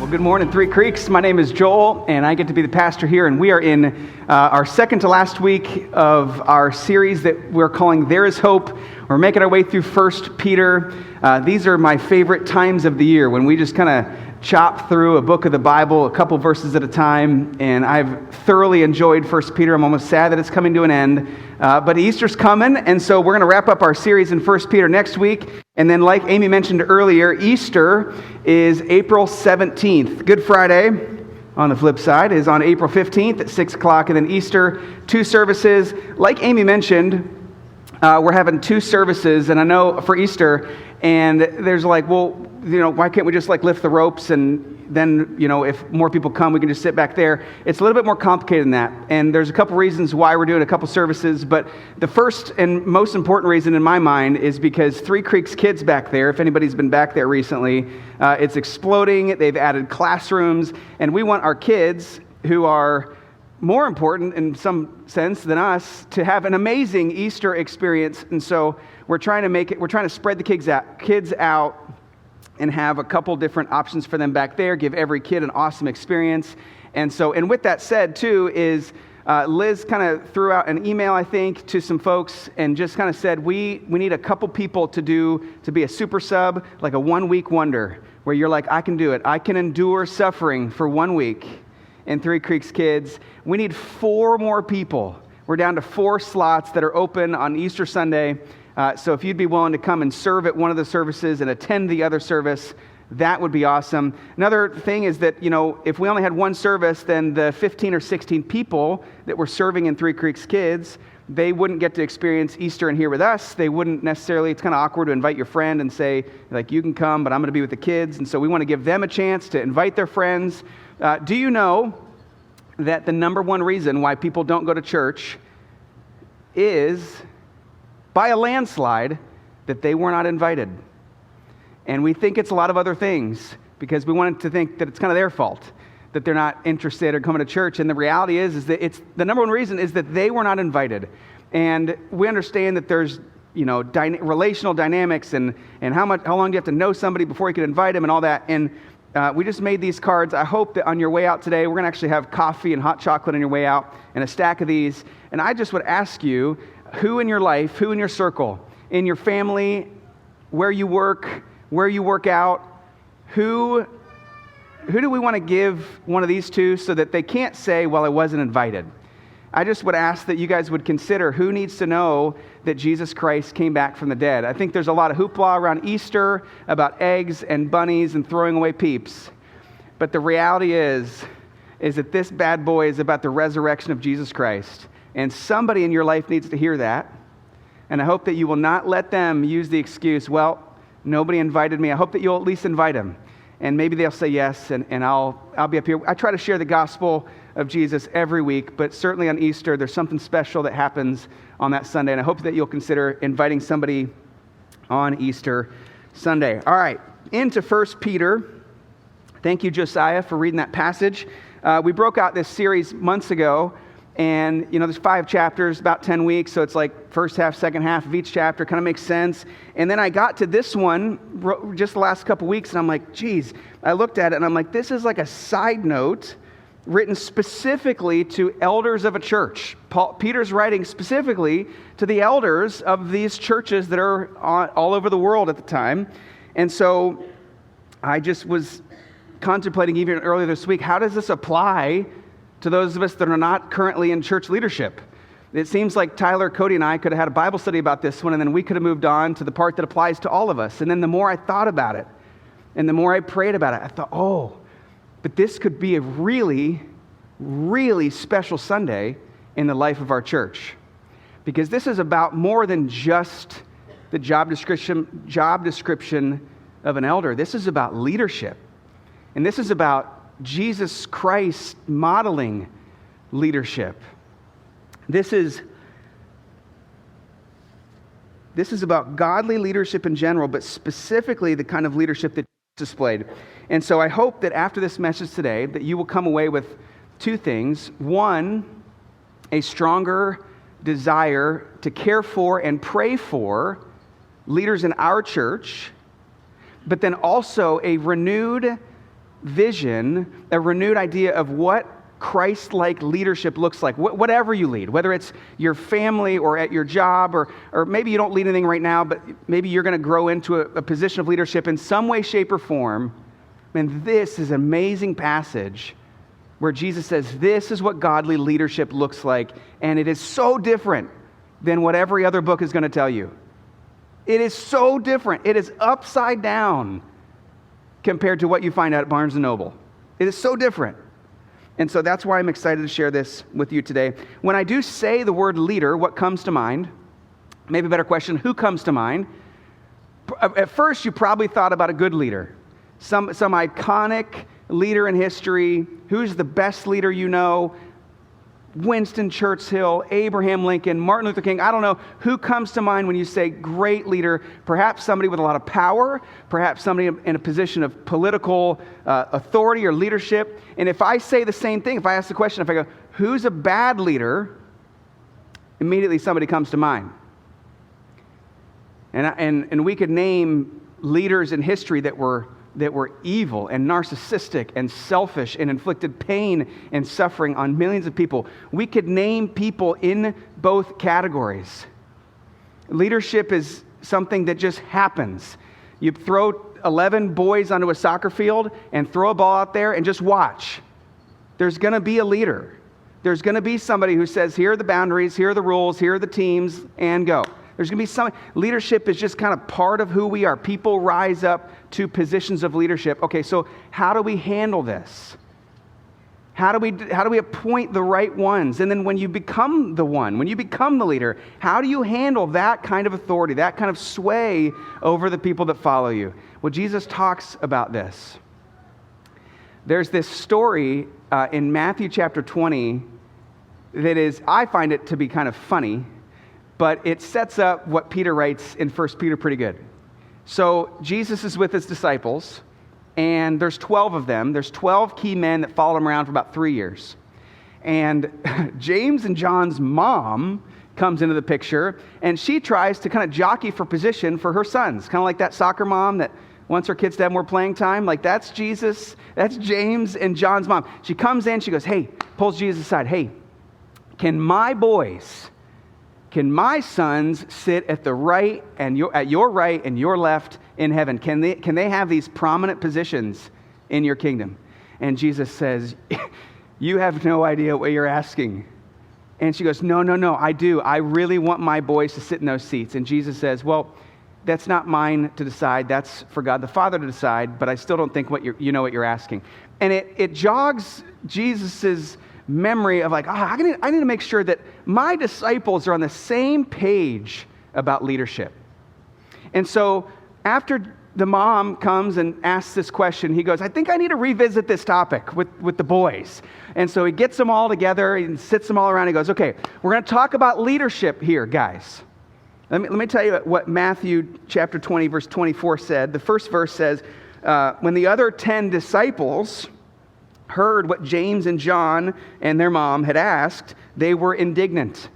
Well, good morning, Three Creeks. My name is Joel, and I get to be the pastor here, and we are in our second to last week of our series that we're calling There Is Hope. We're making our way through 1 Peter. These are my favorite times of the year, when we just kind of chop through a book of the Bible, a couple verses at a time, and I've thoroughly enjoyed 1 Peter. I'm almost sad that it's coming to an end, but Easter's coming, and so we're going to wrap up our series in 1 Peter next week. And then, like Amy mentioned earlier, Easter is April 17th. Good Friday, on the flip side, is on April 15th at 6 o'clock. And then Easter, 2 services. Like Amy mentioned, we're having 2 services, and I know for Easter, and there's like, well, you know, why can't we just like lift the ropes and then, you know, if more people come, we can just sit back there. It's a little bit more complicated than that. And there's a couple reasons why we're doing a couple services. But the first and most important reason in my mind is because Three Creeks Kids back there, if anybody's been back there recently, it's exploding. They've added classrooms. And we want our kids, who are more important in some sense than us, to have an amazing Easter experience. And so we're trying to spread the kids out and have a couple different options for them back there, give every kid an awesome experience. And with that said, too, is Liz kind of threw out an email, I think, to some folks and just kind of said, we need a couple people to be a super sub, like a 1-week wonder, where you're like, I can do it. I can endure suffering for 1 week in Three Creeks Kids. We need 4 more people. We're down to 4 slots that are open on Easter Sunday. So if you'd be willing to come and serve at one of the services and attend the other service, that would be awesome. Another thing is that, you know, if we only had one service, then the 15 or 16 people that were serving in Three Creeks Kids, they wouldn't get to experience Easter and here with us. They wouldn't necessarily, it's kind of awkward to invite your friend and say, like, you can come, but I'm going to be with the kids. And so we want to give them a chance to invite their friends. Do you know that the number one reason why people don't go to church is, by a landslide, that they were not invited? And we think it's a lot of other things because we want to think that it's kind of their fault that they're not interested or coming to church. And the reality is that it's the number one reason is that they were not invited. And we understand that there's, you know, relational dynamics and how long do you have to know somebody before you can invite them and all that. And we just made these cards. I hope that on your way out today, we're going to actually have coffee and hot chocolate on your way out and a stack of these. And I just would ask you, who in your life, who in your circle, in your family, where you work out, who do we want to give one of these to so that they can't say, well, I wasn't invited? I just would ask that you guys would consider who needs to know that Jesus Christ came back from the dead. I think there's a lot of hoopla around Easter about eggs and bunnies and throwing away peeps. But the reality is that this bad boy is about the resurrection of Jesus Christ. And somebody in your life needs to hear that. And I hope that you will not let them use the excuse, well, nobody invited me. I hope that you'll at least invite them. And maybe they'll say yes, and I'll be up here. I try to share the gospel of Jesus every week, but certainly on Easter, there's something special that happens on that Sunday. And I hope that you'll consider inviting somebody on Easter Sunday. All right, into 1 Peter. Thank you, Josiah, for reading that passage. We broke out this series months ago. And, you know, there's 5 chapters, about 10 weeks, so it's like first half, second half of each chapter, kind of makes sense. And then I got to this one just the last couple weeks, and I'm like, geez, I looked at it, and I'm like, this is like a side note written specifically to elders of a church. Peter's writing specifically to the elders of these churches that are all over the world at the time. And so I just was contemplating even earlier this week, how does this apply to those of us that are not currently in church leadership? It seems like Tyler, Cody, and I could have had a Bible study about this one, and then we could have moved on to the part that applies to all of us. And then the more I thought about it, and the more I prayed about it, I thought, oh, but this could be a really, really special Sunday in the life of our church. Because this is about more than just the job description of an elder. This is about leadership. And this is about Jesus Christ modeling leadership. This is about godly leadership in general, but specifically the kind of leadership that Jesus displayed. And so I hope that after this message today, that you will come away with 2 things. One, a stronger desire to care for and pray for leaders in our church, but then also a renewed vision, a renewed idea of what Christ-like leadership looks like, whatever you lead, whether it's your family or at your job, or maybe you don't lead anything right now, but maybe you're going to grow into a position of leadership in some way, shape, or form. And this is an amazing passage where Jesus says, this is what godly leadership looks like, and it is so different than what every other book is going to tell you. It is so different. It is upside down compared to what you find out at Barnes & Noble. It is so different. And so that's why I'm excited to share this with you today. When I do say the word leader, what comes to mind? Maybe a better question, who comes to mind? At first, you probably thought about a good leader. Some iconic leader in history. Who's the best leader you know? Winston Churchill, Abraham Lincoln, Martin Luther King. I don't know who comes to mind when you say great leader. Perhaps somebody with a lot of power, perhaps somebody in a position of political authority or leadership. And if I say the same thing, if I ask the question, if I go, who's a bad leader? Immediately somebody comes to mind. And we could name leaders in history that were evil and narcissistic and selfish and inflicted pain and suffering on millions of people. We could name people in both categories. Leadership is something that just happens. You throw 11 boys onto a soccer field and throw a ball out there and just watch. There's going to be a leader. There's going to be somebody who says, here are the boundaries, here are the rules, here are the teams, and go. There's going to be some. Leadership is just kind of part of who we are. People rise up to positions of leadership. Okay, so how do we handle this? How do we appoint the right ones? And then when you become the one, when you become the leader, how do you handle that kind of authority, that kind of sway over the people that follow you? Well, Jesus talks about this. There's this story in Matthew chapter 20 that is, I find it to be kind of funny, but it sets up what Peter writes in 1 Peter pretty good. So Jesus is with his disciples, and there's 12 of them. There's 12 key men that followed him around for about 3 years. And James and John's mom comes into the picture, and she tries to kind of jockey for position for her sons. Kind of like that soccer mom that wants her kids to have more playing time. Like, that's Jesus, that's James and John's mom. She comes in, she goes, hey, pulls Jesus aside. Hey, can my sons sit at the right and at your right and your left in heaven? Can they have these prominent positions in your kingdom? And Jesus says, you have no idea what you're asking. And she goes, no, I do. I really want my boys to sit in those seats. And Jesus says, well, that's not mine to decide. That's for God the Father to decide, but I still don't think you know what you're asking. And it jogs Jesus's memory of like, I need to make sure that my disciples are on the same page about leadership. And so after the mom comes and asks this question, he goes, I think I need to revisit this topic with the boys. And so he gets them all together and sits them all around. He goes, okay, we're going to talk about leadership here, guys. Let me tell you what Matthew chapter 20, verse 24 said. The first verse says, when the other 10 disciples heard what James and John and their mom had asked, they were indignant.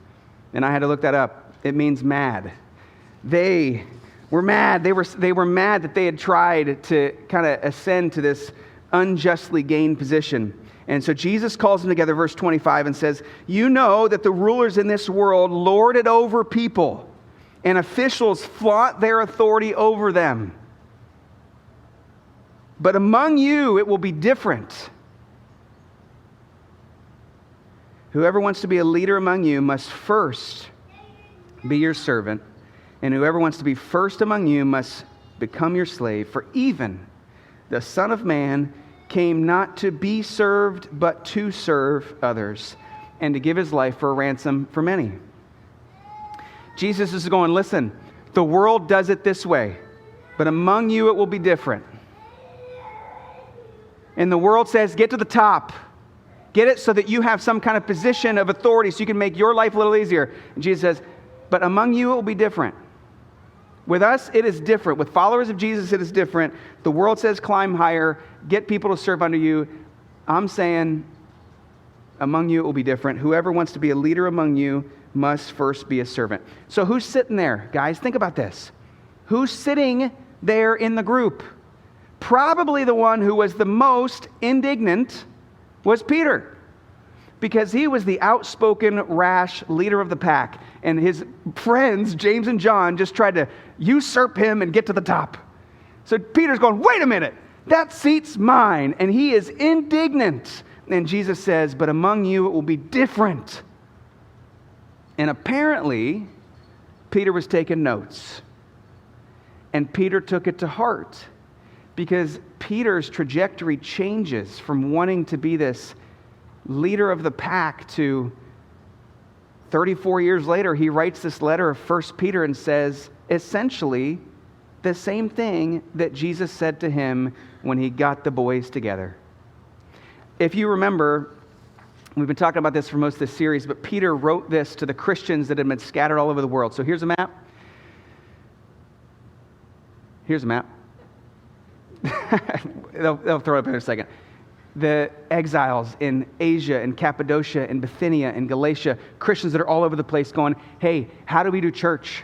And I had to look that up. It means mad. They were mad. They were mad that they had tried to kind of ascend to this unjustly gained position. And so Jesus calls them together, verse 25, and says, you know that the rulers in this world lord it over people, and officials flaunt their authority over them. But among you it will be different. Whoever wants to be a leader among you must first be your servant, and whoever wants to be first among you must become your slave. For even the Son of Man came not to be served, but to serve others, and to give his life for a ransom for many. Jesus is going, listen, the world does it this way, but among you it will be different. And the world says, get to the top. Get it so that you have some kind of position of authority so you can make your life a little easier. And Jesus says, but among you it will be different. With us, it is different. With followers of Jesus, it is different. The world says climb higher, get people to serve under you. I'm saying among you it will be different. Whoever wants to be a leader among you must first be a servant. So who's sitting there? Guys, think about this. Who's sitting there in the group? Probably the one who was the most indignant was Peter, because he was the outspoken, rash leader of the pack, and his friends, James and John, just tried to usurp him and get to the top. So Peter's going, wait a minute, that seat's mine, and he is indignant. And Jesus says, but among you it will be different. And apparently, Peter was taking notes. And Peter took it to heart, because Peter's trajectory changes from wanting to be this leader of the pack to 34 years later, he writes this letter of 1 Peter and says essentially the same thing that Jesus said to him when he got the boys together. If you remember, we've been talking about this for most of this series, but Peter wrote this to the Christians that had been scattered all over the world. So here's a map. Here's a map. they'll throw it up in a second. The exiles in Asia and Cappadocia and Bithynia and Galatia, Christians that are all over the place going, hey, how do we do church?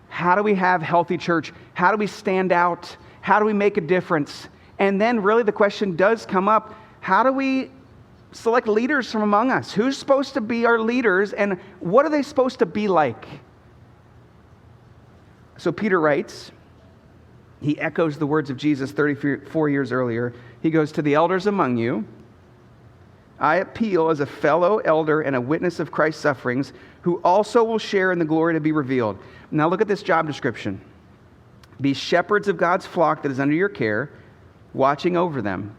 How do we have healthy church? How do we stand out? How do we make a difference? And then really the question does come up, how do we select leaders from among us? Who's supposed to be our leaders, and what are they supposed to be like? So Peter writes, he echoes the words of Jesus 34 years earlier. He goes, to the elders among you, I appeal as a fellow elder and a witness of Christ's sufferings, who also will share in the glory to be revealed. Now look at this job description. Be shepherds of God's flock that is under your care, watching over them.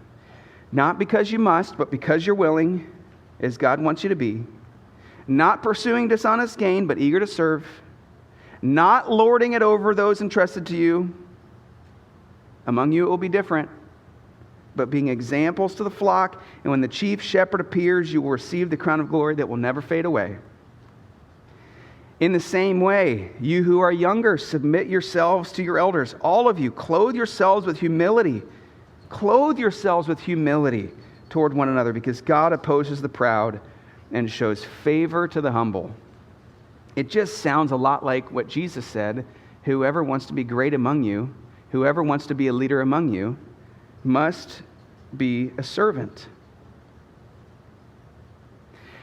Not because you must, but because you're willing, as God wants you to be. Not pursuing dishonest gain, but eager to serve. Not lording it over those entrusted to you. Among you it will be different, but being examples to the flock, and when the chief shepherd appears, you will receive the crown of glory that will never fade away. In the same way, you who are younger, submit yourselves to your elders. All of you, clothe yourselves with humility. Clothe yourselves with humility toward one another, because God opposes the proud and shows favor to the humble. It just sounds a lot like what Jesus said, whoever wants to be great among you, whoever wants to be a leader among you, must be a servant.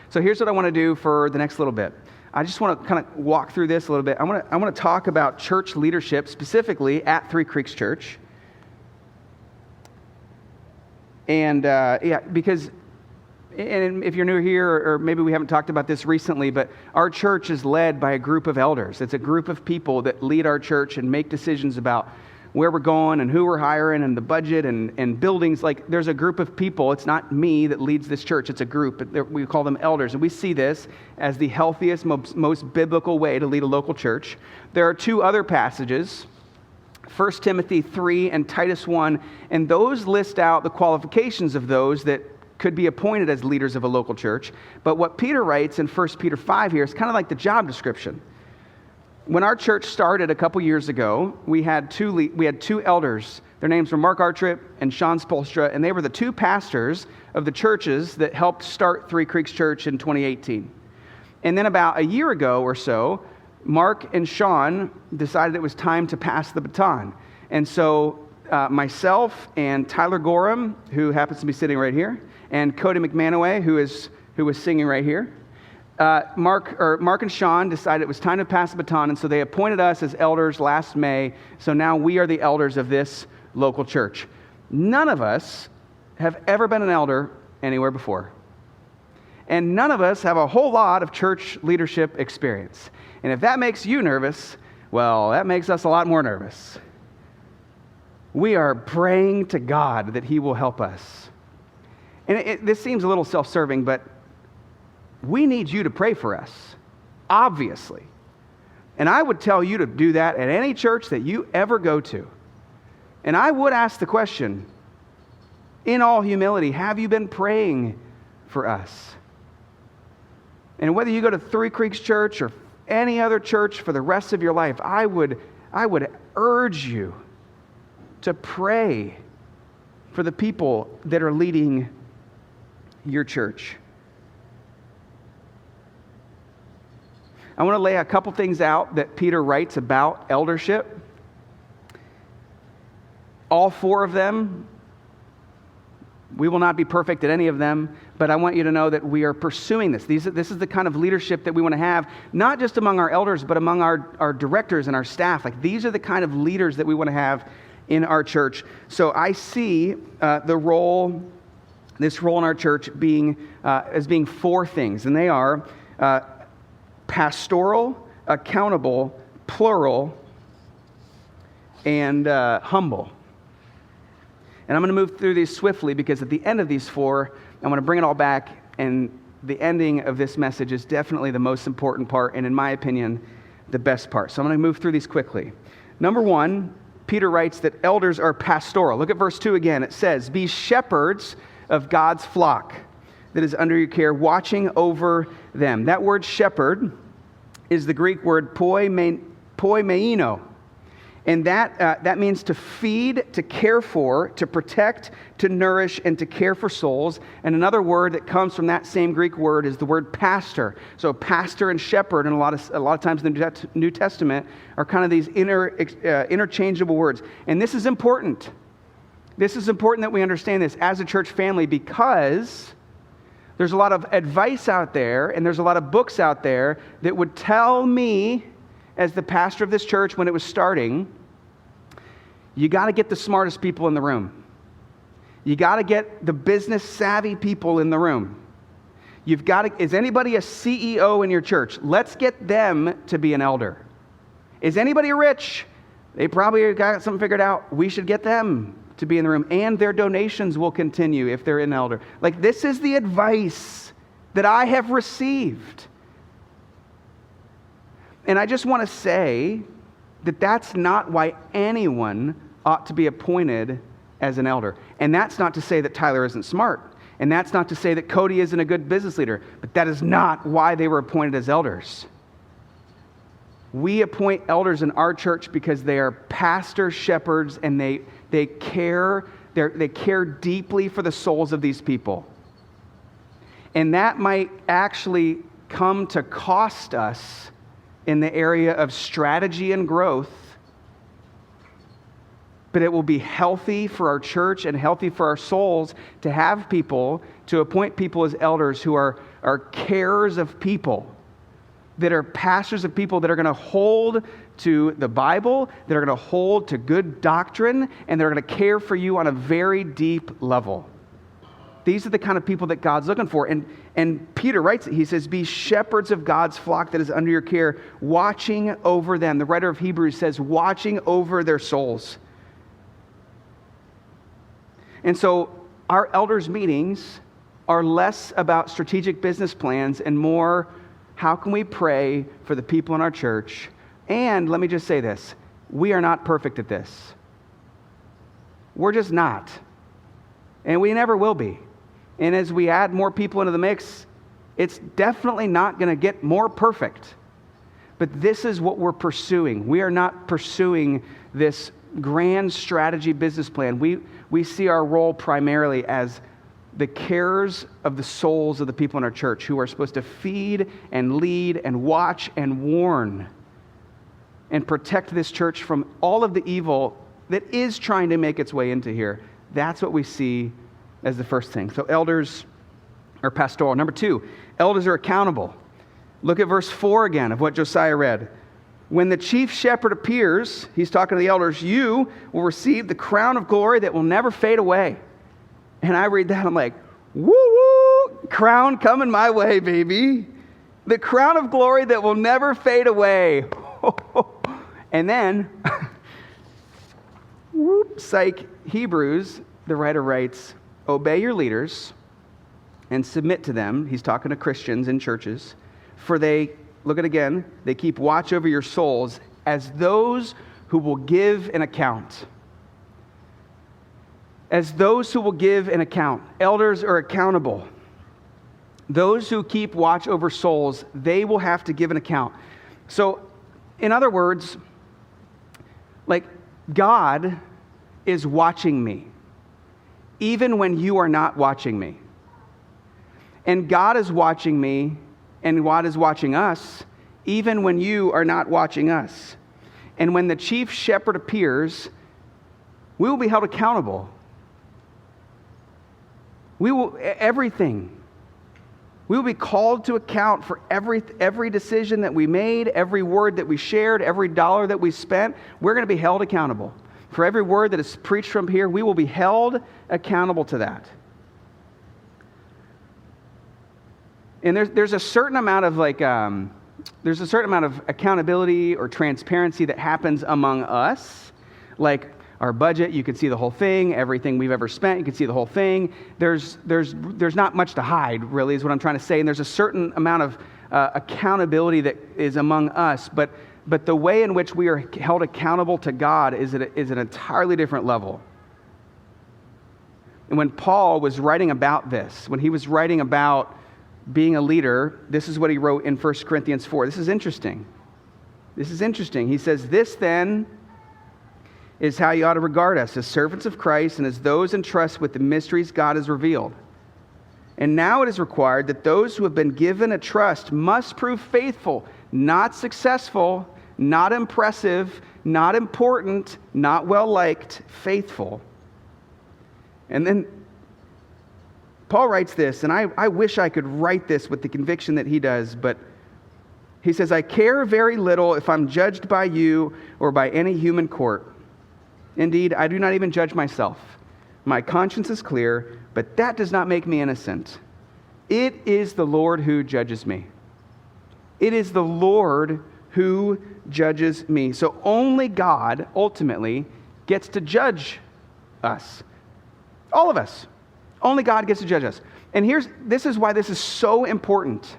So here's what I want to do for the next little bit. I just want to kind of walk through this a little bit. I want to talk about church leadership, specifically at Three Creeks Church. And because, and if you're new here, or maybe we haven't talked about this recently, but our church is led by a group of elders. It's a group of people that lead our church and make decisions about where we're going and who we're hiring and the budget and buildings. Like, there's a group of people. It's not me that leads this church. It's a group. We call them elders. And we see this as the healthiest, most biblical way to lead a local church. There are two other passages, 1 Timothy 3 and Titus 1, and those list out the qualifications of those that could be appointed as leaders of a local church. But what Peter writes in 1 Peter 5 here is kind of like the job description. When our church started a couple years ago, we had two elders. Their names were Mark Artrip and Sean Spolstra, and they were the two pastors of the churches that helped start Three Creeks Church in 2018. And then about a year ago or so, Mark and Sean decided it was time to pass the baton. And so myself and Tyler Gorham, who happens to be sitting right here, and Cody McManaway, who was singing right here, Mark and Sean decided it was time to pass the baton, and so they appointed us as elders last May. So now we are the elders of this local church. None of us have ever been an elder anywhere before. And none of us have a whole lot of church leadership experience. And if that makes you nervous, well, that makes us a lot more nervous. We are praying to God that He will help us. And this seems a little self-serving, but we need you to pray for us, obviously. And I would tell you to do that at any church that you ever go to. And I would ask the question, in all humility, have you been praying for us? And whether you go to Three Creeks Church or any other church for the rest of your life, I would urge you to pray for the people that are leading your church. I want to lay a couple things out that Peter writes about eldership. all four of them. We will not be perfect at any of them, but I want you to know that we are pursuing this. This is the kind of leadership that we want to have, not just among our elders, but among our directors and our staff. Like, these are the kind of leaders that we want to have in our church. So I see this role in our church as being four things, and they are pastoral, accountable, plural, and humble. And I'm going to move through these swiftly because at the end of these four, I'm going to bring it all back, and the ending of this message is definitely the most important part, and in my opinion, the best part. So I'm going to move through these quickly. Number one, Peter writes that elders are pastoral. Look at verse 2 again. It says, "Be shepherds of God's flock that is under your care, watching over them." That word shepherd is the Greek word poimeino. And that means to feed, to care for, to protect, to nourish, and to care for souls. And another word that comes from that same Greek word is the word pastor. So pastor and shepherd, and a lot of times in the New Testament, are kind of these interchangeable words. And this is important. This is important that we understand this as a church family, because there's a lot of advice out there, and there's a lot of books out there that would tell me, as the pastor of this church when it was starting, you got to get the smartest people in the room. You got to get the business savvy people in the room. Is anybody a CEO in your church? Let's get them to be an elder. Is anybody rich? They probably got something figured out. We should get them to be in the room, and their donations will continue if they're an elder. Like, this is the advice that I have received. And I just want to say that that's not why anyone ought to be appointed as an elder. And that's not to say that Tyler isn't smart. And that's not to say that Cody isn't a good business leader. But that is not why they were appointed as elders. We appoint elders in our church because they are pastor shepherds, and they care deeply for the souls of these people. And that might actually come to cost us in the area of strategy and growth, but it will be healthy for our church and healthy for our souls to have people, to appoint people as elders who are carers of people, that are pastors of people that are going to hold to the Bible, that are going to hold to good doctrine, and they're going to care for you on a very deep level. These are the kind of people that God's looking for. And Peter writes it. He says, "Be shepherds of God's flock that is under your care, watching over them." The writer of Hebrews says, watching over their souls. And so our elders' meetings are less about strategic business plans and more, how can we pray for the people in our church? And let me just say this. We are not perfect at this. We're just not. And we never will be. And as we add more people into the mix, it's definitely not going to get more perfect. But this is what we're pursuing. We are not pursuing this grand strategy business plan. We see our role primarily as the carers of the souls of the people in our church, who are supposed to feed and lead and watch and warn and protect this church from all of the evil that is trying to make its way into here. That's what we see as the first thing. So elders are pastoral. Number two, elders are accountable. Look at verse 4 again of what Josiah read. "When the chief shepherd appears," he's talking to the elders, "you will receive the crown of glory that will never fade away." And I read that, I'm like, woo-woo, crown coming my way, baby. The crown of glory that will never fade away. And then, psych, Hebrews, the writer writes, "Obey your leaders and submit to them." He's talking to Christians in churches. "For they," look at it again, "they keep watch over your souls as those who will give an account." As those who will give an account. Elders are accountable. Those who keep watch over souls, they will have to give an account. So, in other words, like, God is watching me, even when you are not watching me. And God is watching me, and God is watching us, even when you are not watching us. And when the chief shepherd appears, We will be held accountable. Everything. We will be called to account for every decision that we made, every word that we shared, every dollar that we spent. We're going to be held accountable. For every word that is preached from here, we will be held accountable to that. And there's a certain amount of accountability or transparency that happens among us. Like our budget, you can see the whole thing. Everything we've ever spent, you can see the whole thing. There's not much to hide, really, is what I'm trying to say. And there's a certain amount of accountability that is among us. But the way in which we are held accountable to God is an entirely different level. And when Paul was writing about this, when he was writing about being a leader, this is what he wrote in 1 Corinthians 4. This is interesting. He says, "This then is how you ought to regard us, as servants of Christ and as those entrusted with the mysteries God has revealed. And now it is required that those who have been given a trust must prove faithful, not successful, not impressive, not important, not well-liked, faithful." And then Paul writes this, and I wish I could write this with the conviction that he does, but he says, "I care very little if I'm judged by you or by any human court. Indeed, I do not even judge myself. My conscience is clear, but that does not make me innocent. It is the Lord who judges me." It is the Lord who judges me. So only God, ultimately, gets to judge us. All of us. Only God gets to judge us. And this is why this is so important.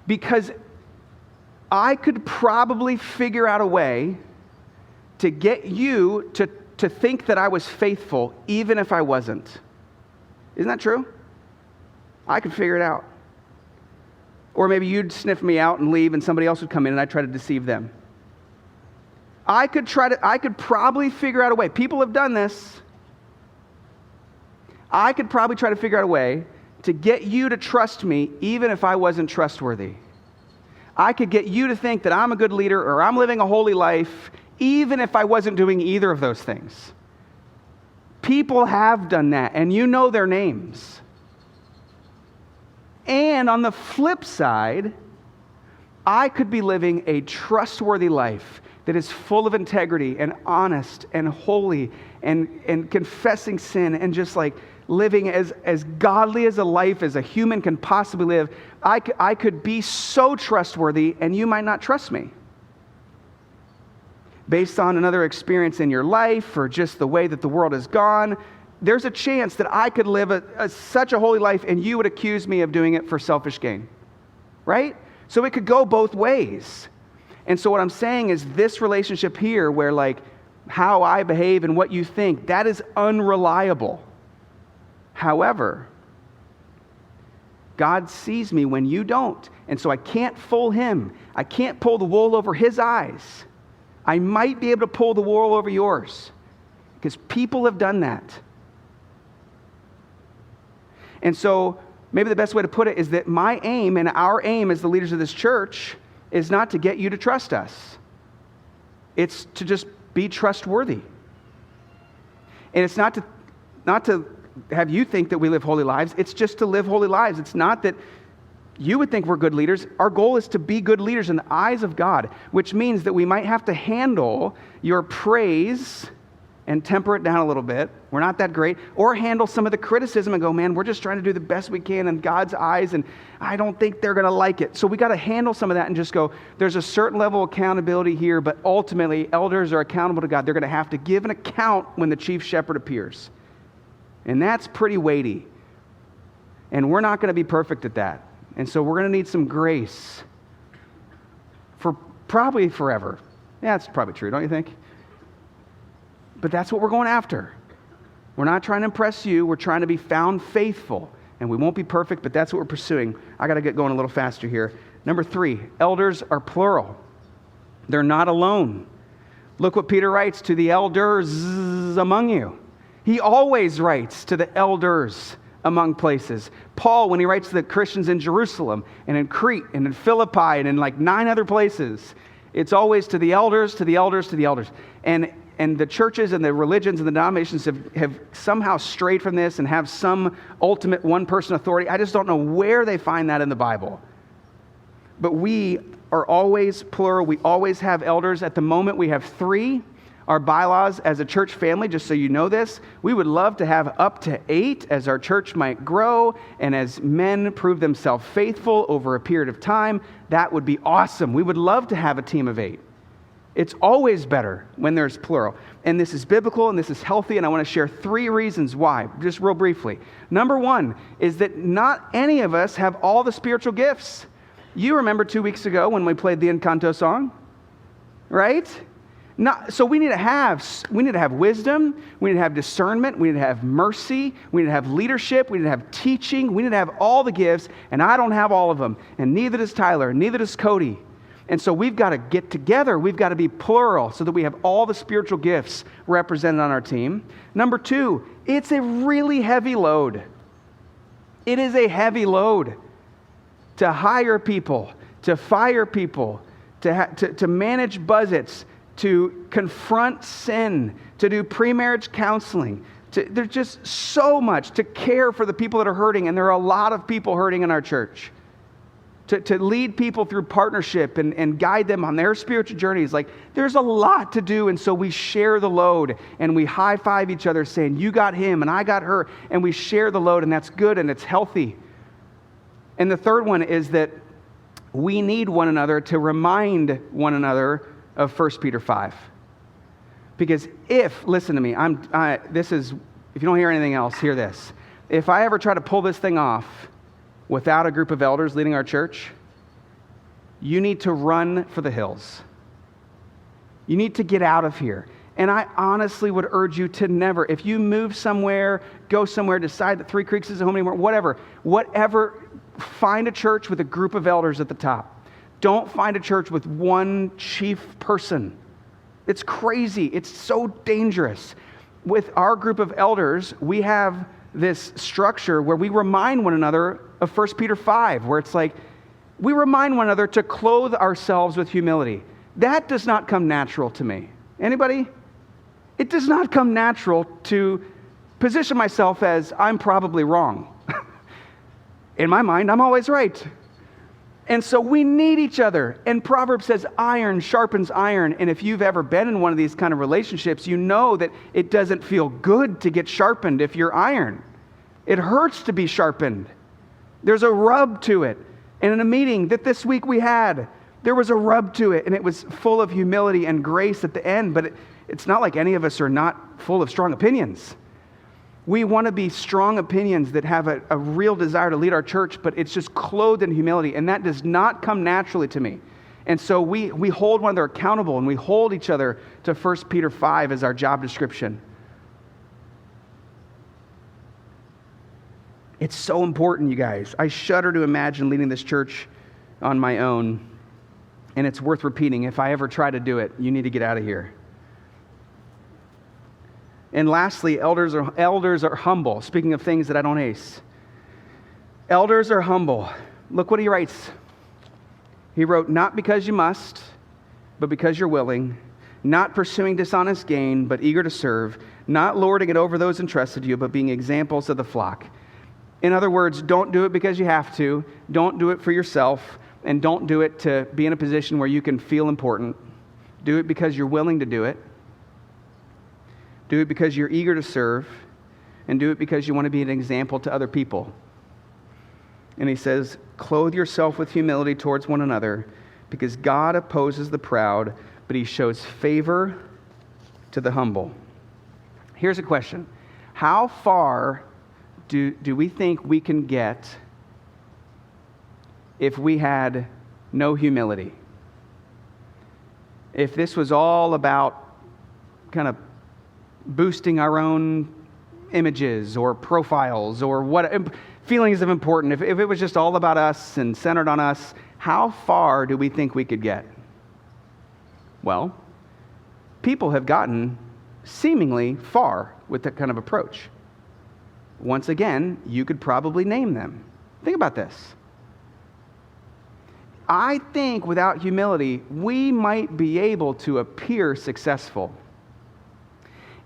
Because I could probably figure out a way to get you to think that I was faithful, even if I wasn't. Isn't that true? I could figure it out. Or maybe you'd sniff me out and leave, and somebody else would come in and I'd try to deceive them. I could probably figure out a way. People have done this. I could probably try to figure out a way to get you to trust me, even if I wasn't trustworthy. I could get you to think that I'm a good leader or I'm living a holy life, even if I wasn't doing either of those things. People have done that, and you know their names. And on the flip side, I could be living a trustworthy life that is full of integrity and honest and holy and confessing sin and just like living as godly as a life as a human can possibly live. I could be so trustworthy, and you might not trust me. Based on another experience in your life or just the way that the world has gone, there's a chance that I could live such a holy life and you would accuse me of doing it for selfish gain. Right? So it could go both ways. And so what I'm saying is this relationship here where like how I behave and what you think, that is unreliable. However, God sees me when you don't. And so I can't fool him. I can't pull the wool over his eyes. I might be able to pull the wool over yours because people have done that. And so maybe the best way to put it is that my aim and our aim as the leaders of this church is not to get you to trust us. It's to just be trustworthy. And it's not to have you think that we live holy lives. It's just to live holy lives. It's not that you would think we're good leaders. Our goal is to be good leaders in the eyes of God, which means that we might have to handle your praise and temper it down a little bit. We're not that great. Or handle some of the criticism and go, man, we're just trying to do the best we can in God's eyes, and I don't think they're going to like it. So we got to handle some of that and just go, there's a certain level of accountability here, but ultimately, elders are accountable to God. They're going to have to give an account when the chief shepherd appears. And that's pretty weighty. And we're not going to be perfect at that. And so we're going to need some grace for probably forever. Yeah, that's probably true, don't you think? But that's what we're going after. We're not trying to impress you. We're trying to be found faithful. And we won't be perfect, but that's what we're pursuing. I got to get going a little faster here. Number 3, elders are plural. They're not alone. Look what Peter writes to the elders among you. He always writes to the elders among places. Paul, when he writes to the Christians in Jerusalem and in Crete and in Philippi and in like 9 other places, it's always to the elders, to the elders, to the elders. And and the churches and the religions and the denominations have somehow strayed from this and have some ultimate one-person authority. I just don't know where they find that in the Bible. But we are always plural. We always have elders. At the moment, we have 3. Our bylaws as a church family, just so you know this, we would love to have up to 8 as our church might grow and as men prove themselves faithful over a period of time. That would be awesome. We would love to have a team of 8. It's always better when there's plural. And this is biblical and this is healthy, and I want to share 3 reasons why, just real briefly. Number 1 is that not any of us have all the spiritual gifts. You remember 2 weeks ago when we played the Encanto song, right? So we need to have wisdom, we need to have discernment, we need to have mercy, we need to have leadership, we need to have teaching, we need to have all the gifts, and I don't have all of them, and neither does Tyler, and neither does Cody. And so we've got to get together, we've got to be plural so that we have all the spiritual gifts represented on our team. Number 2, it's a really heavy load. It is a heavy load to hire people, to fire people, to manage budgets, to confront sin, to do pre-marriage counseling. There's just so much to care for the people that are hurting, and there are a lot of people hurting in our church. To lead people through partnership and guide them on their spiritual journeys. Like, there's a lot to do, and so we share the load, and we high-five each other saying, you got him, and I got her, and we share the load, and that's good, and it's healthy. And the third one is that we need one another to remind one another of 1 Peter 5. Because listen to me, if you don't hear anything else, hear this. If I ever try to pull this thing off without a group of elders leading our church, you need to run for the hills. You need to get out of here. And I honestly would urge you to never, if you move somewhere, go somewhere, decide that Three Creeks isn't home anymore, whatever, find a church with a group of elders at the top. Don't find a church with one chief person. It's crazy. It's so dangerous. With our group of elders, we have this structure where we remind one another of 1 Peter 5, where it's like, we remind one another to clothe ourselves with humility. That does not come natural to me. Anybody? It does not come natural to position myself as I'm probably wrong. In my mind, I'm always right. And so we need each other. And Proverbs says iron sharpens iron. And if you've ever been in one of these kind of relationships, you know that it doesn't feel good to get sharpened if you're iron. It hurts to be sharpened. There's a rub to it. And in a meeting that this week we had, there was a rub to it, and it was full of humility and grace at the end. But it's not like any of us are not full of strong opinions. We want to be strong opinions that have a real desire to lead our church, but it's just clothed in humility, and that does not come naturally to me. And so we hold one another accountable, and we hold each other to 1 Peter 5 as our job description. It's so important, you guys. I shudder to imagine leading this church on my own, and it's worth repeating. If I ever try to do it, you need to get out of here. And lastly, elders are humble. Speaking of things that I don't ace. Elders are humble. Look what he writes. He wrote, not because you must, but because you're willing, not pursuing dishonest gain, but eager to serve, not lording it over those entrusted to you, but being examples of the flock. In other words, don't do it because you have to. Don't do it for yourself, and don't do it to be in a position where you can feel important. Do it because you're willing to do it. Do it because you're eager to serve, and do it because you want to be an example to other people. And he says, clothe yourself with humility towards one another, because God opposes the proud, but he shows favor to the humble. Here's a question. How far do we think we can get if we had no humility? If this was all about kind of boosting our own images or profiles or what feelings of importance, if it was just all about us and centered on us, how far do we think we could get? Well, people have gotten seemingly far with that kind of approach. Once again, you could probably name them. Think about this. I think without humility, we might be able to appear successful.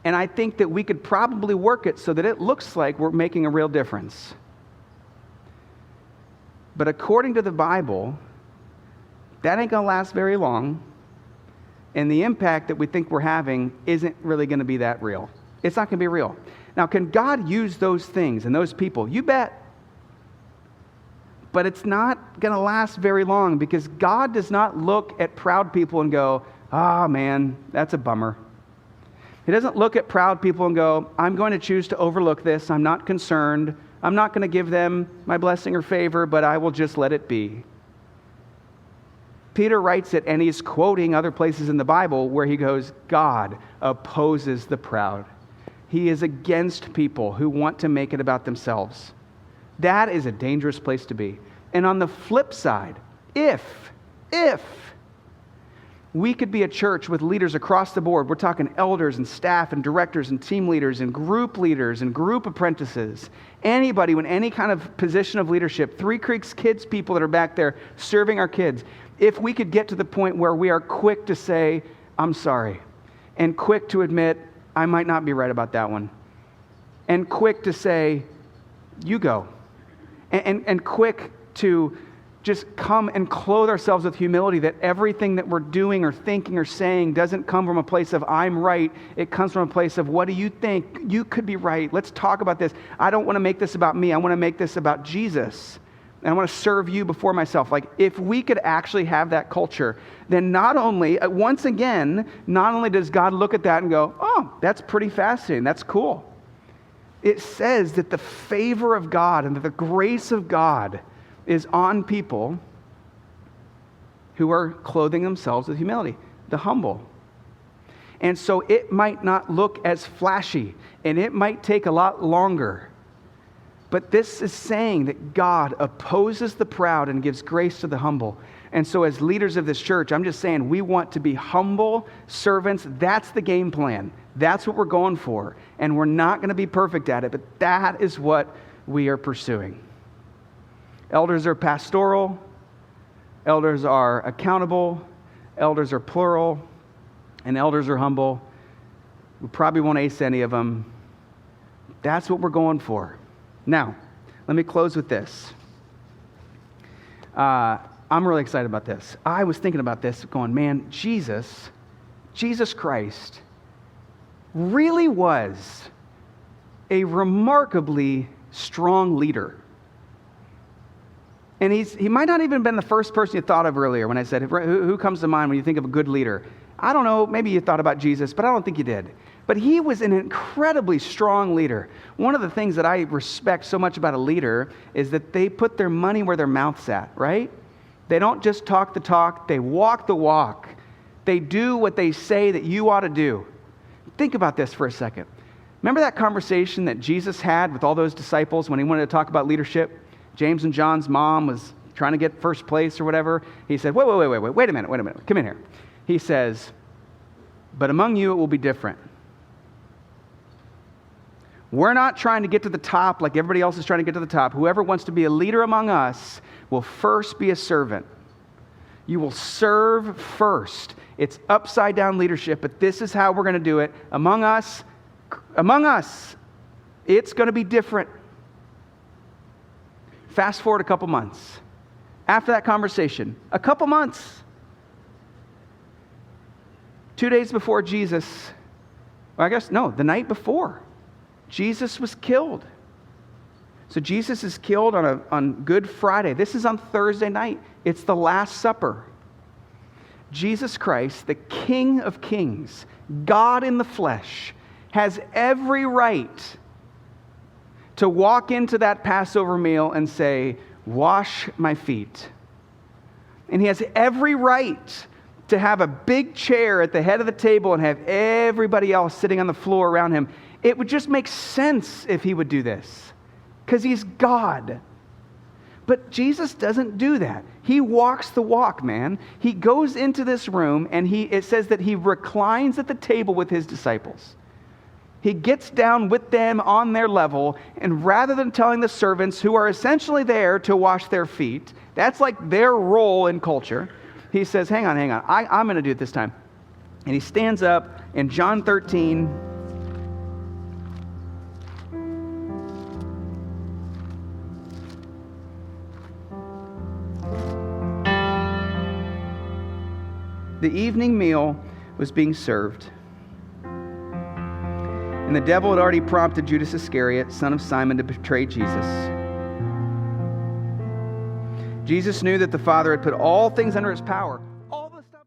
And I think that we could probably work it so that it looks like we're making a real difference. But according to the Bible, that ain't going to last very long. And the impact that we think we're having isn't really going to be that real. It's not going to be real. Now, can God use those things and those people? You bet. But it's not going to last very long, because God does not look at proud people and go, man, that's a bummer. He doesn't look at proud people and go, I'm going to choose to overlook this. I'm not concerned. I'm not going to give them my blessing or favor, but I will just let it be. Peter writes it, and he's quoting other places in the Bible where he goes, God opposes the proud. He is against people who want to make it about themselves. That is a dangerous place to be. And on the flip side, if we could be a church with leaders across the board, we're talking elders and staff and directors and team leaders and group apprentices, anybody in any kind of position of leadership, Three Creeks kids people that are back there serving our kids, if we could get to the point where we are quick to say, I'm sorry, and quick to admit, I might not be right about that one, and quick to say, you go, and quick to just come and clothe ourselves with humility, that everything that we're doing or thinking or saying doesn't come from a place of I'm right. It comes from a place of, what do you think? You could be right. Let's talk about this. I don't want to make this about me. I want to make this about Jesus. And I want to serve you before myself. Like, if we could actually have that culture, then not only does God look at that and go, oh, that's pretty fascinating. That's cool. It says that the favor of God and that the grace of God is on people who are clothing themselves with humility, the humble. And so it might not look as flashy, and it might take a lot longer. But this is saying that God opposes the proud and gives grace to the humble. And so as leaders of this church, I'm just saying we want to be humble servants. That's the game plan. That's what we're going for. And we're not going to be perfect at it, but that is what we are pursuing. Elders are pastoral. Elders are accountable. Elders are plural. And elders are humble. We probably won't ace any of them. That's what we're going for. Now, let me close with this. I'm really excited about this. I was thinking about this, going, man, Jesus Christ really was a remarkably strong leader. And he might not even have been the first person you thought of earlier when I said, who comes to mind when you think of a good leader? I don't know, maybe you thought about Jesus, but I don't think you did. But he was an incredibly strong leader. One of the things that I respect so much about a leader is that they put their money where their mouth's at, right? They don't just talk the talk, they walk the walk. They do what they say that you ought to do. Think about this for a second. Remember that conversation that Jesus had with all those disciples when he wanted to talk about leadership? James and John's mom was trying to get first place or whatever. He said, wait a minute, come in here. He says, but among you it will be different. We're not trying to get to the top like everybody else is trying to get to the top. Whoever wants to be a leader among us will first be a servant. You will serve first. It's upside down leadership, but this is how we're going to do it. Among us, it's going to be different. Fast forward a couple months. After that conversation, a couple months, 2 days before the night before, Jesus was killed. So Jesus is killed on Good Friday. This is on Thursday night. It's the Last Supper. Jesus Christ, the King of Kings, God in the flesh, has every right to walk into that Passover meal and say, wash my feet. And he has every right to have a big chair at the head of the table and have everybody else sitting on the floor around him. It would just make sense if he would do this, because he's God. But Jesus doesn't do that. He walks the walk, man. He goes into this room and it says that he reclines at the table with his disciples. He gets down with them on their level, and rather than telling the servants who are essentially there to wash their feet, that's like their role in culture, he says, hang on, I'm going to do it this time. And he stands up in John 13, The evening meal was being served, and the devil had already prompted Judas Iscariot, son of Simon, to betray Jesus. Jesus knew that the Father had put all things under his power. All the stuff.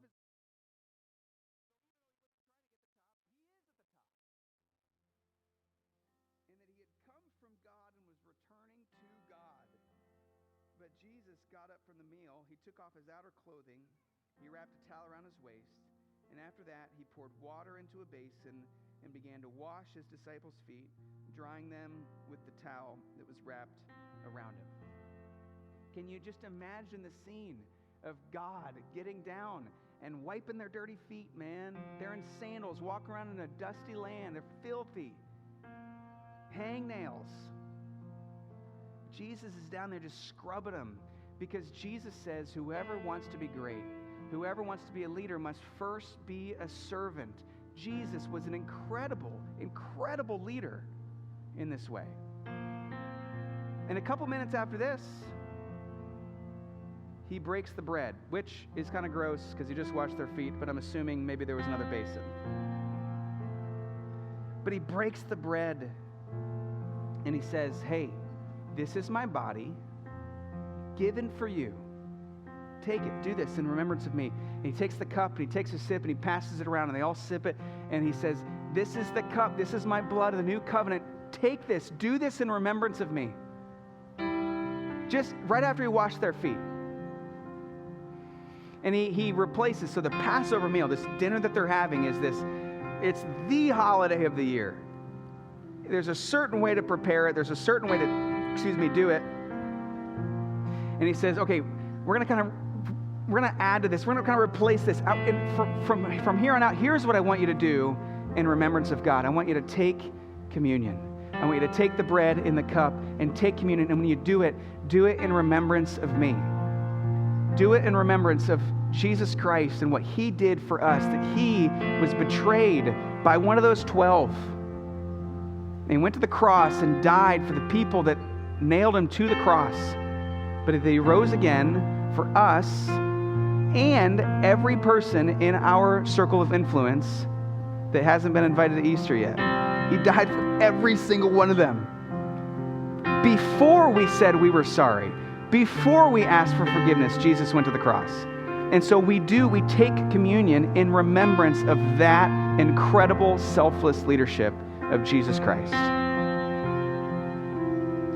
And that he had come from God and was returning to God. But Jesus got up from the meal. He took off his outer clothing. He wrapped a towel around his waist. And after that, he poured water into a basin and began to wash his disciples' feet, drying them with the towel that was wrapped around him. Can you just imagine the scene of God getting down and wiping their dirty feet, man? They're in sandals, walking around in a dusty land. They're filthy. Hangnails. Jesus is down there just scrubbing them, because Jesus says whoever wants to be great, whoever wants to be a leader must first be a servant. Jesus was an incredible, incredible leader in this way. And a couple minutes after this, he breaks the bread, which is kind of gross because he just washed their feet, but I'm assuming maybe there was another basin. But he breaks the bread and he says, hey, this is my body given for you. Take it, do this in remembrance of me. And he takes the cup and he takes a sip and he passes it around and they all sip it. And he says, this is the cup, this is my blood of the new covenant. Take this, do this in remembrance of me. Just right after he washed their feet. And he replaces, so the Passover meal, this dinner that they're having is this, it's the holiday of the year. There's a certain way to prepare it. There's a certain way to, do it. And he says, okay, we're going to add to this. We're going to kind of replace this. From here on out, here's what I want you to do in remembrance of God. I want you to take communion. I want you to take the bread in the cup and take communion. And when you do it in remembrance of me. Do it in remembrance of Jesus Christ and what he did for us, that he was betrayed by one of those 12. And he went to the cross and died for the people that nailed him to the cross. But he rose again for us and every person in our circle of influence that hasn't been invited to Easter yet. He died for every single one of them. Before we said we were sorry, before we asked for forgiveness, Jesus went to the cross. And so we take communion in remembrance of that incredible, selfless leadership of Jesus Christ.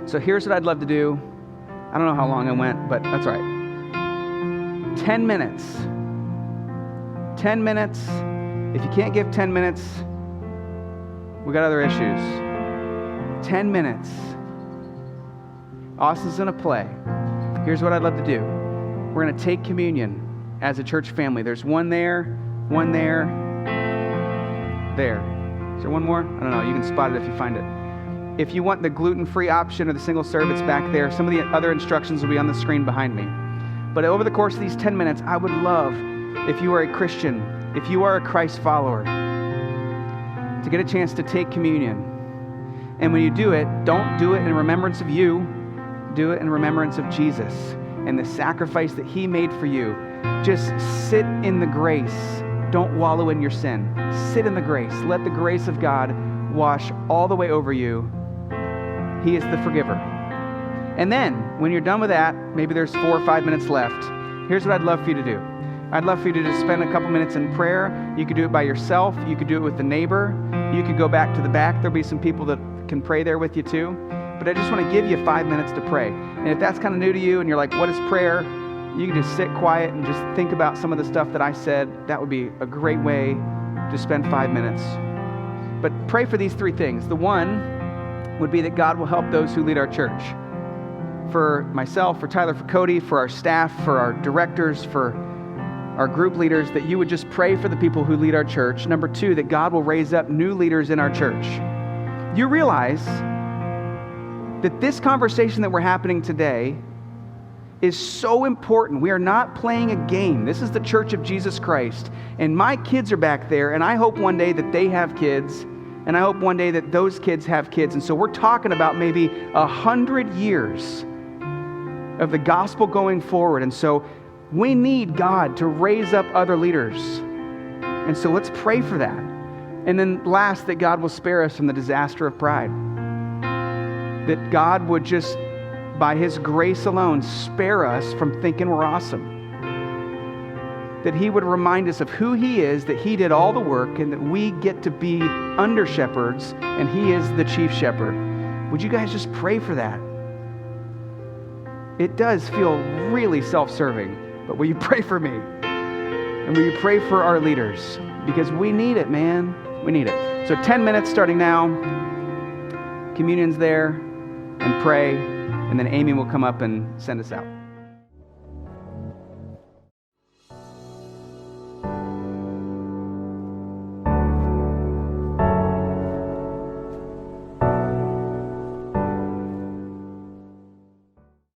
So here's what I'd love to do. I don't know how long I went, but that's all right. 10 minutes. 10 minutes. If you can't give 10 minutes, we got other issues. 10 minutes. Austin's going to play. Here's what I'd love to do. We're going to take communion as a church family. There's one there, there. Is there one more? I don't know. You can spot it if you find it. If you want the gluten-free option or the single serve, it's back there. Some of the other instructions will be on the screen behind me. But over the course of these 10 minutes, I would love, if you are a Christian, if you are a Christ follower, to get a chance to take communion. And when you do it, don't do it in remembrance of you. Do it in remembrance of Jesus and the sacrifice that he made for you. Just sit in the grace. Don't wallow in your sin. Sit in the grace. Let the grace of God wash all the way over you. He is the forgiver. And then, when you're done with that, maybe there's 4 or 5 minutes left. Here's what I'd love for you to do. I'd love for you to just spend a couple minutes in prayer. You could do it by yourself. You could do it with the neighbor. You could go back to the back. There'll be some people that can pray there with you too. But I just want to give you 5 minutes to pray. And if that's kind of new to you and you're like, what is prayer? You can just sit quiet and just think about some of the stuff that I said. That would be a great way to spend 5 minutes. But pray for these 3 things. The one would be that God will help those who lead our church. For myself, for Tyler, for Cody, for our staff, for our directors, for our group leaders, that you would just pray for the people who lead our church. Number 2, that God will raise up new leaders in our church. You realize that this conversation that we're happening today is so important. We are not playing a game. This is the Church of Jesus Christ. And my kids are back there, and I hope one day that they have kids, and I hope one day that those kids have kids. And so we're talking about maybe 100 years of the gospel going forward. And so We need God to raise up other leaders. And so let's pray for that. And then last, that God will spare us from the disaster of pride. That God would just, by His grace alone, spare us from thinking we're awesome. That He would remind us of who He is, that He did all the work, and that we get to be under shepherds, and He is the chief shepherd. Would you guys just pray for that? It does feel really self-serving, but will you pray for me? And will you pray for our leaders? Because we need it, man. We need it. So 10 minutes starting now. Communion's there, and pray, and then Amy will come up and send us out.